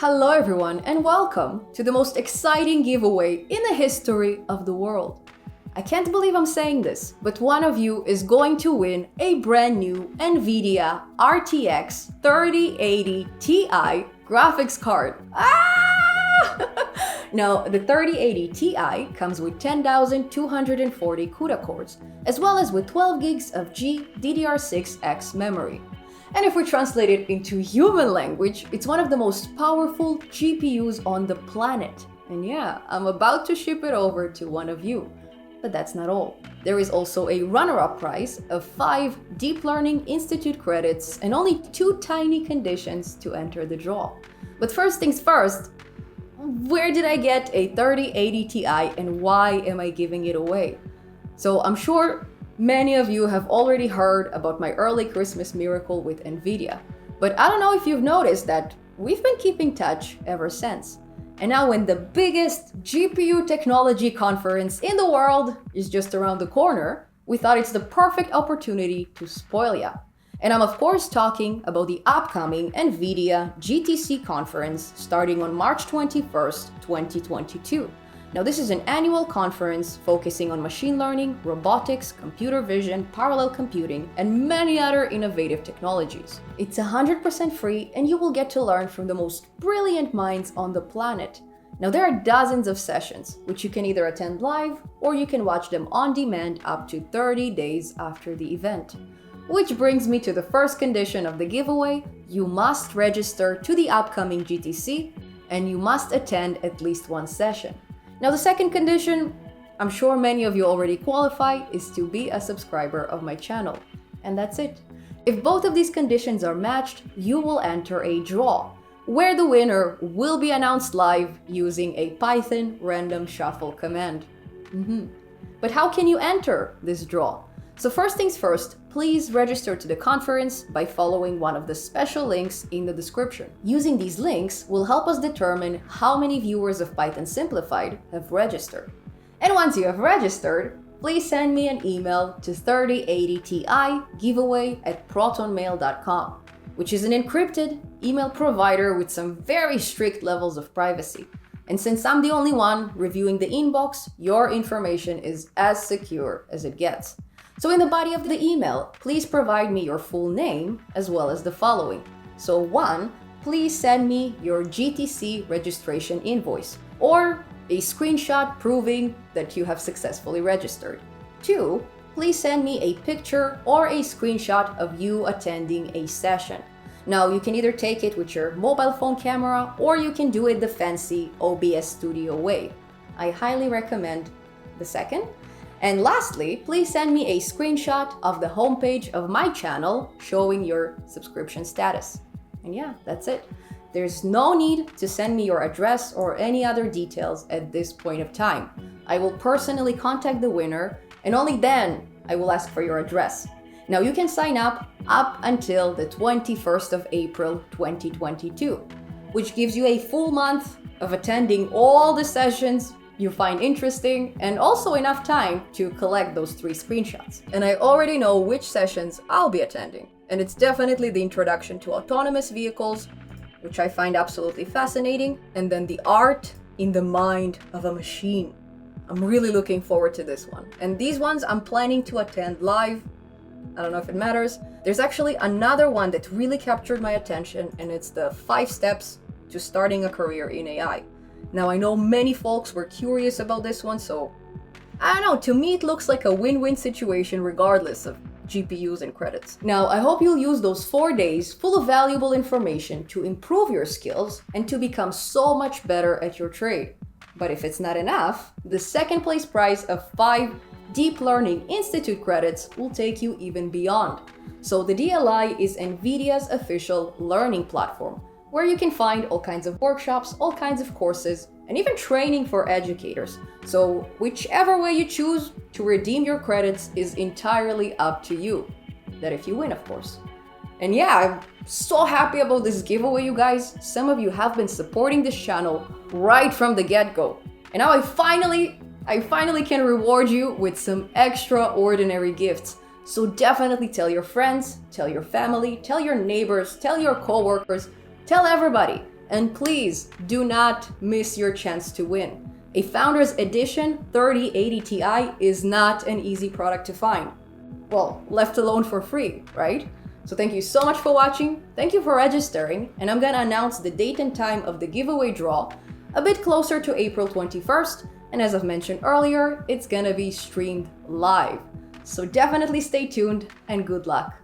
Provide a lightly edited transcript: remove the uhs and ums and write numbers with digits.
Hello everyone and welcome to the most exciting giveaway in the history of the world. I can't believe I'm saying this, but one of you is going to win a brand new Nvidia RTX 3080 Ti graphics card. Now, the 3080 Ti comes with 10,240 CUDA cores, as well as with 12 gigs of GDDR6X memory. And if we translate it into human language, it's one of the most powerful GPUs on the planet. And yeah, I'm about to ship it over to one of you. But that's not all. There is also a runner-up prize of 5 Deep Learning Institute credits and only 2 tiny conditions to enter the draw. But first things first, where did I get a 3080 Ti and why am I giving it away? So I'm sure many of you have already heard about my early Christmas miracle with Nvidia, but I don't know if you've noticed that we've been keeping touch ever since. And now when the biggest GPU Technology Conference in the world is just around the corner, we thought it's the perfect opportunity to spoil ya. And I'm of course talking about the upcoming Nvidia GTC conference starting on March 21st, 2022. Now, this is an annual conference focusing on machine learning, robotics, computer vision, parallel computing, and many other innovative technologies. It's 100% free, and you will get to learn from the most brilliant minds on the planet. Now, there are dozens of sessions, which you can either attend live or you can watch them on demand up to 30 days after the event. Which brings me to the first condition of the giveaway: you must register to the upcoming GTC, and you must attend at least one session. Now, the second condition, I'm sure many of you already qualify, is to be a subscriber of my channel. And that's it. If both of these conditions are matched, you will enter a draw, where the winner will be announced live using a Python random shuffle command. But how can you enter this draw? So first things first, please register to the conference by following one of the special links in the description. Using these links will help us determine how many viewers of Python Simplified have registered. And once you have registered, please send me an email to 3080tigiveaway@protonmail.com, which is an encrypted email provider with some very strict levels of privacy. And since I'm the only one reviewing the inbox, your information is as secure as it gets. So in the body of the email, please provide me your full name as well as the following. So 1, please send me your GTC registration invoice or a screenshot proving that you have successfully registered. 2, please send me a picture or a screenshot of you attending a session. Now, you can either take it with your mobile phone camera or you can do it the fancy OBS Studio way. I highly recommend the second. And lastly, please send me a screenshot of the homepage of my channel showing your subscription status. And yeah, that's it. There's no need to send me your address or any other details at this point of time. I will personally contact the winner, and only then I will ask for your address. Now, you can sign up until the 21st of April 2022, which gives you a full month of attending all the sessions you find interesting, and also enough time to collect those 3 screenshots. And I already know which sessions I'll be attending, and it's definitely the introduction to autonomous vehicles, which I find absolutely fascinating, and then the art in the mind of a machine. I'm really looking forward to this one. And these ones I'm planning to attend live. I don't know if it matters. There's actually another one that really captured my attention, and it's the 5 steps to starting a career in AI. Now, I know many folks were curious about this one, so I don't know, to me it looks like a win-win situation regardless of GPUs and credits. Now, I hope you'll use those 4 days full of valuable information to improve your skills and to become so much better at your trade. But if it's not enough, the second place prize of 5 Deep Learning Institute credits will take you even beyond. So the DLI is Nvidia's official learning platform, where you can find all kinds of workshops, all kinds of courses, and even training for educators. So whichever way you choose to redeem your credits is entirely up to you. That if you win, of course. And yeah, I'm so happy about this giveaway, you guys. Some of you have been supporting this channel right from the get-go. And now I finally can reward you with some extraordinary gifts. So definitely tell your friends, tell your family, tell your neighbors, tell your coworkers, tell everybody. And please do not miss your chance to win. A Founders Edition 3080 Ti is not an easy product to find. Well, left alone for free, right? So thank you so much for watching, thank you for registering, and I'm gonna announce the date and time of the giveaway draw a bit closer to April 21st, and as I've mentioned earlier, it's gonna be streamed live. So definitely stay tuned and good luck.